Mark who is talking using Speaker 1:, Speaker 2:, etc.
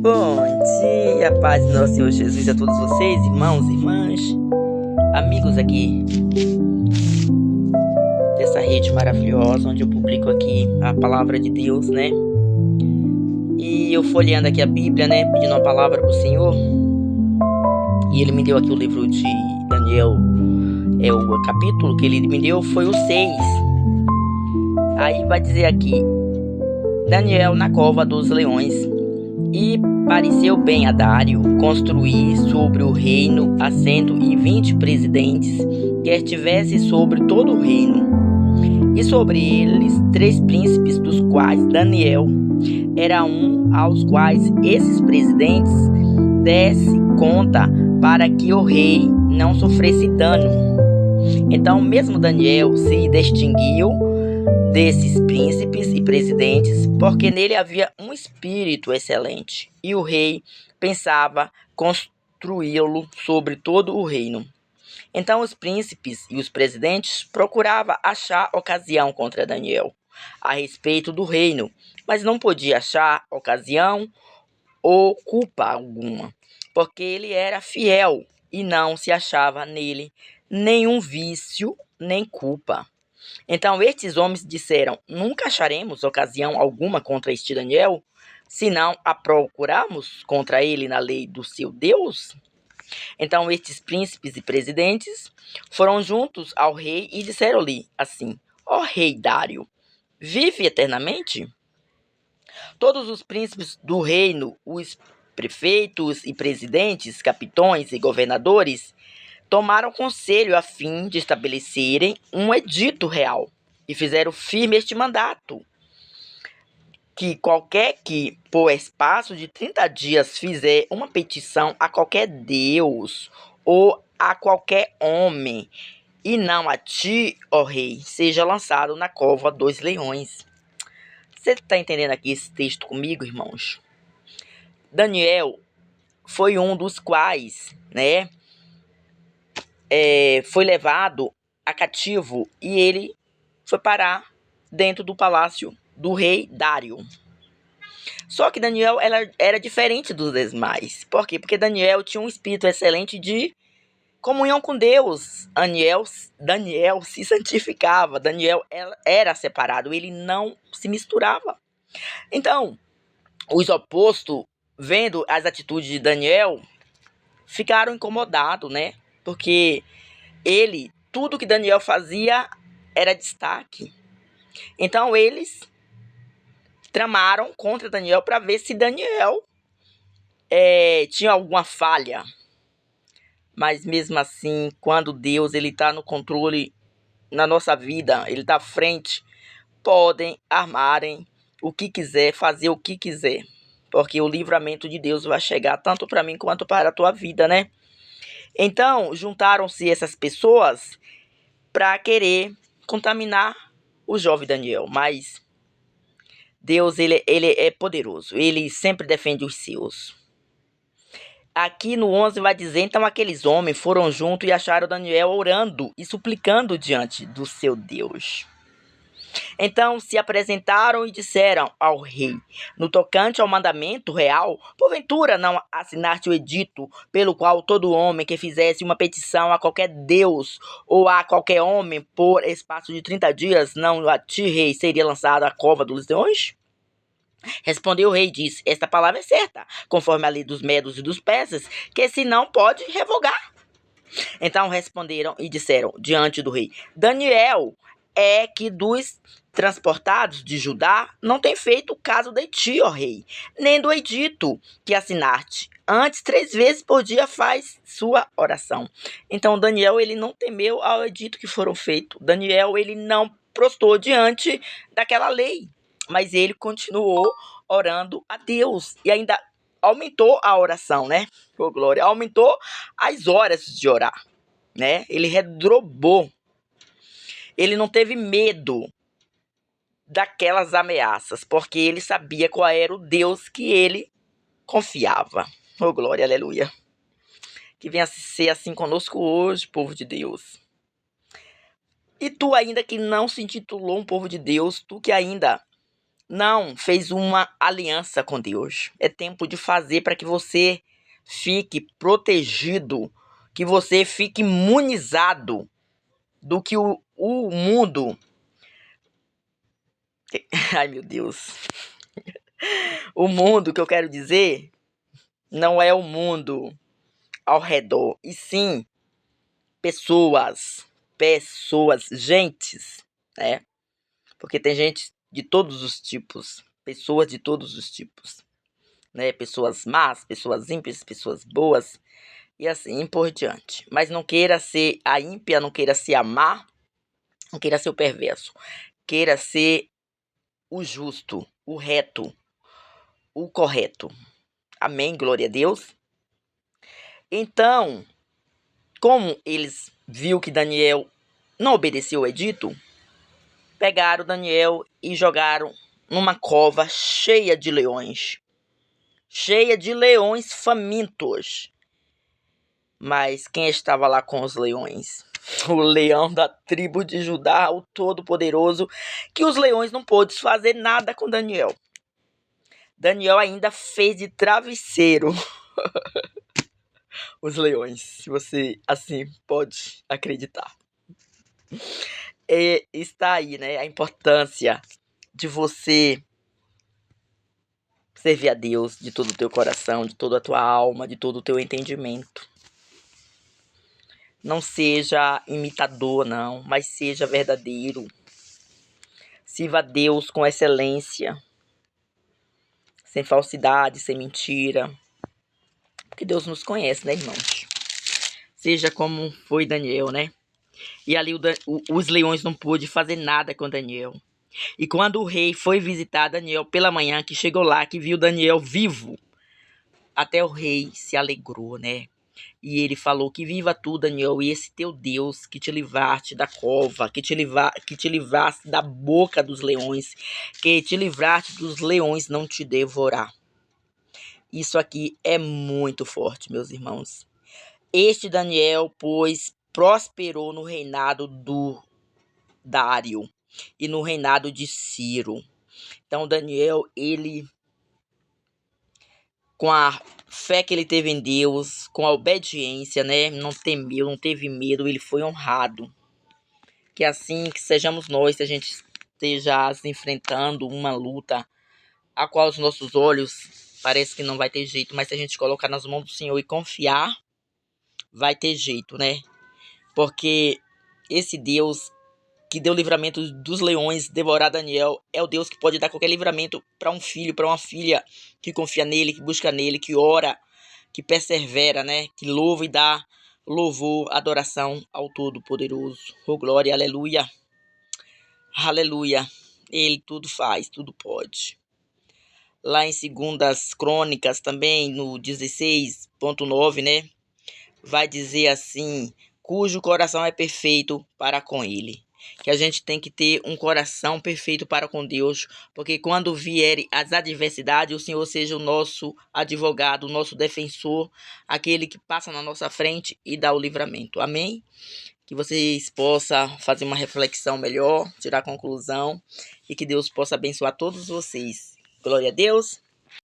Speaker 1: Bom dia, paz do nosso Senhor Jesus a todos vocês, irmãos e irmãs, amigos aqui dessa rede maravilhosa, onde eu publico aqui a palavra de Deus, né? E eu folheando aqui a Bíblia, né? Pedindo uma palavra pro Senhor. E ele me deu aqui o livro de Daniel. O capítulo que ele me deu foi o 6. Aí vai dizer aqui: Daniel na cova dos leões. E pareceu bem a Dário construir sobre o reino assento e 20 presidentes, quer tivesse sobre todo o reino. E sobre eles 3 príncipes, dos quais Daniel era um, aos quais esses presidentes desse conta para que o rei não sofresse dano. Então mesmo Daniel se distinguiu desses príncipes e presidentes, porque nele havia um espírito excelente, e o rei pensava construí-lo sobre todo o reino. Então os príncipes e os presidentes procuravam achar ocasião contra Daniel a respeito do reino, mas não podia achar ocasião ou culpa alguma, porque ele era fiel e não se achava nele nenhum vício nem culpa. Então estes homens disseram: nunca acharemos ocasião alguma contra este Daniel, senão a procurarmos contra ele na lei do seu Deus. Então estes príncipes e presidentes foram juntos ao rei e disseram-lhe assim: ó rei Dário, vive eternamente? Todos os príncipes do reino, os prefeitos e presidentes, capitões e governadores, tomaram conselho a fim de estabelecerem um edito real e fizeram firme este mandato: que qualquer que, por espaço de 30 dias, fizer uma petição a qualquer Deus ou a qualquer homem, e não a ti, ó rei, seja lançado na cova dos leões. Você está entendendo aqui esse texto comigo, irmãos? Daniel foi um dos quais, né, foi levado a cativo e ele foi parar dentro do palácio do rei Dário. Só que Daniel era diferente dos demais. Por quê? Porque Daniel tinha um espírito excelente de comunhão com Deus. Daniel se santificava. Daniel era separado. Ele não se misturava. Então, os opostos, vendo as atitudes de Daniel, ficaram incomodados, né? Porque tudo que Daniel fazia era destaque. Então eles tramaram contra Daniel para ver se Daniel tinha alguma falha. Mas mesmo assim, quando Deus está no controle na nossa vida, Ele está à frente, podem armarem o que quiser, fazer o que quiser. Porque o livramento de Deus vai chegar tanto para mim quanto para a tua vida, né? Então, juntaram-se essas pessoas para querer contaminar o jovem Daniel. Mas Deus, ele é poderoso. Ele sempre defende os seus. Aqui no 11 vai dizer: então aqueles homens foram juntos e acharam Daniel orando e suplicando diante do seu Deus. Então se apresentaram e disseram ao rei: no tocante ao mandamento real, porventura não assinaste o edito, pelo qual todo homem que fizesse uma petição a qualquer Deus ou a qualquer homem por espaço de 30 dias, não a ti, rei, seria lançado à cova dos leões? Respondeu o rei e disse: esta palavra é certa, conforme a lei dos medos e dos persas, que se não pode revogar. Então responderam e disseram diante do rei: Daniel é que dos transportados de Judá não tem feito caso de ti, ó rei, nem do edito que assinaste. Antes 3 vezes por dia faz sua oração. Então Daniel, ele não temeu ao edito que foram feito. Daniel, ele não prostou diante daquela lei, mas ele continuou orando a Deus e ainda aumentou a oração, né? Oh, glória, aumentou as horas de orar, né? Ele redobou. Ele não teve medo daquelas ameaças, porque ele sabia qual era o Deus que ele confiava. Oh, glória, aleluia. Que venha ser assim conosco hoje, povo de Deus. E tu ainda que não se intitulou um povo de Deus, tu que ainda não fez uma aliança com Deus. É tempo de fazer para que você fique protegido, que você fique imunizado do que o mundo. Ai, meu Deus. O mundo que eu quero dizer não é o mundo ao redor, e sim pessoas, gentes, né? Porque tem gente de todos os tipos, pessoas de todos os tipos, né? Pessoas más, pessoas ímpias, pessoas boas e assim por diante. Mas não queira ser a ímpia, não queira se amar, não queira ser o perverso, queira ser o justo, o reto, o correto. Amém, glória a Deus. Então, como eles viu que Daniel não obedeceu o edito, pegaram Daniel e jogaram numa cova cheia de leões famintos. Mas quem estava lá com os leões? O leão da tribo de Judá, o Todo-Poderoso, que os leões não pôde fazer nada com Daniel. Daniel ainda fez de travesseiro os leões, se você assim pode acreditar. E está aí, né, a importância de você servir a Deus de todo o teu coração, de toda a tua alma, de todo o teu entendimento. Não seja imitador, não, mas seja verdadeiro. Sirva a Deus com excelência, sem falsidade, sem mentira. Porque Deus nos conhece, né, irmãos? Seja como foi Daniel, né? E ali os leões não pôde fazer nada com Daniel. E quando o rei foi visitar Daniel pela manhã, que chegou lá, que viu Daniel vivo, até o rei se alegrou, né? E ele falou que viva tu, Daniel, e esse teu Deus que te livraste da cova, que te livraste da boca dos leões, que te livraste dos leões não te devorar. Isso aqui é muito forte, meus irmãos. Este Daniel, pois, prosperou no reinado do Dário e no reinado de Ciro. Então, Daniel, ele, com a fé que ele teve em Deus, com a obediência, né? Não temeu, não teve medo, ele foi honrado. Que assim que sejamos nós, se a gente esteja enfrentando uma luta a qual os nossos olhos parece que não vai ter jeito, mas se a gente colocar nas mãos do Senhor e confiar, vai ter jeito, né? Porque esse Deus que deu livramento dos leões, devorar Daniel, é o Deus que pode dar qualquer livramento para um filho, para uma filha que confia nele, que busca nele, que ora, que persevera, né? Que louva e dá louvor, adoração ao Todo-Poderoso. Oh, glória, aleluia. Aleluia. Ele tudo faz, tudo pode. Lá em 2 Crônicas também, no 16.9, né? Vai dizer assim, cujo coração é perfeito para com ele. Que a gente tem que ter um coração perfeito para com Deus, porque quando vierem as adversidades, o Senhor seja o nosso advogado, o nosso defensor, aquele que passa na nossa frente e dá o livramento. Amém? Que vocês possam fazer uma reflexão melhor, tirar conclusão e que Deus possa abençoar todos vocês. Glória a Deus.